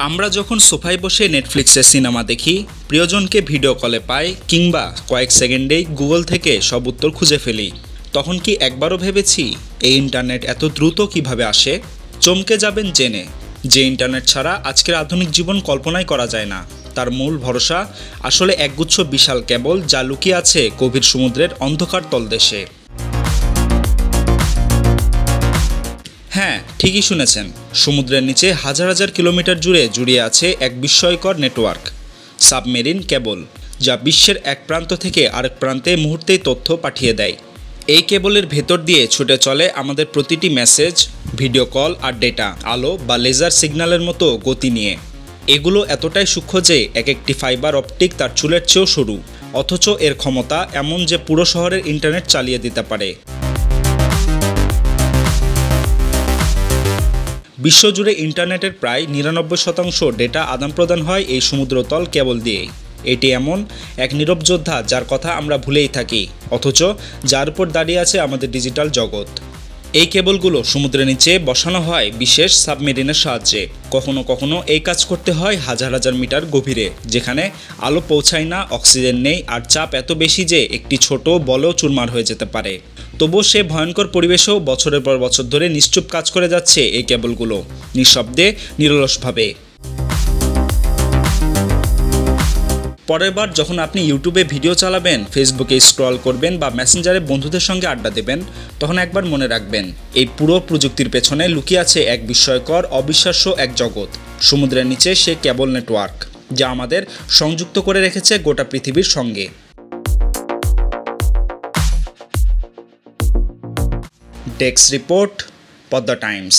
আমরা যখন সোফায় বসে নেটফ্লিক্সে সিনেমা দেখি, প্রিয়জনকে ভিডিও কলে পাই কিংবা কয়েক সেকেন্ডেই গুগল থেকে সব উত্তর খুঁজে ফেলি, তখন কি একবারও ভেবেছি এই ইন্টারনেট এত দ্রুত কিভাবে আসে? চমকে যাবেন জেনে যে ইন্টারনেট ছাড়া আজকের আধুনিক জীবন কল্পনাই করা যায় না। তার মূল ভরসা আসলে একগুচ্ছ বিশাল কেবল, যা লুকিয়ে আছে গভীর সমুদ্রের অন্ধকার তলদেশে। হ্যাঁ, ঠিকই শুনেছেন, সমুদ্রের নিচে হাজার হাজার কিলোমিটার জুড়ে জড়িয়ে আছে এক বিস্ময়কর নেটওয়ার্ক, সাবমেরিন কেবল, যা বিশ্বের এক প্রান্ত থেকে আরেক প্রান্তে মুহূর্তেই তথ্য পাঠিয়ে দেয়। এই কেবলের ভেতর দিয়ে ছুটে চলে আমাদের প্রতিটি মেসেজ, ভিডিও কল আর ডেটা, আলো বা লেজার সিগন্যালের মতো গতি নিয়ে। এগুলো এতটাই সূক্ষ্ম যে এক একটি ফাইবার অপটিক তার চুলের চেয়েও সরু, অথচ এর ক্ষমতা এমন যে পুরো শহরের ইন্টারনেট চালিয়ে দিতে পারে। বিশ্বজুড়ে ইন্টারনেটের প্রায় ৯৯% ডেটা আদান প্রদান হয় এই সমুদ্রতল কেবল দিয়েই। এটি এমন এক নীরব যোদ্ধা যার কথা আমরা ভুলেই থাকি, অথচ যার উপর দাঁড়িয়ে আছে আমাদের ডিজিটাল জগৎ। এই কেবলগুলো সমুদ্রের নিচে বসানো হয় বিশেষ সাবমেরিনের সাহায্যে। কখনো কখনো এই কাজ করতে হয় হাজার হাজার মিটার গভীরে, যেখানে আলো পৌঁছায় না, অক্সিজেন নেই, আর চাপ এত বেশি যে একটি ছোট বলও চুরমার হয়ে যেতে পারে। তবুও সে ভয়ঙ্কর পরিবেশেও বছরের পর বছর ধরে নিশ্চুপ কাজ করে যাচ্ছে এই কেবলগুলো, নিঃশব্দে, নিরলসভাবে। পরের বার যখন আপনি ইউটিউবে ভিডিও চালাবেন, ফেসবুকে স্ক্রল করবেন বা মেসেঞ্জারে বন্ধুদের সঙ্গে আড্ডা দেবেন, তখন একবার মনে রাখবেন, এই পুরো প্রযুক্তির পেছনে লুকিয়ে আছে এক বিস্ময়কর, অবিশ্বাস্য এক জগৎ, সমুদ্রের নিচে সে কেবল নেটওয়ার্ক, যা আমাদের সংযুক্ত করে রেখেছে গোটা পৃথিবীর সঙ্গে। Desk report, Padma Times.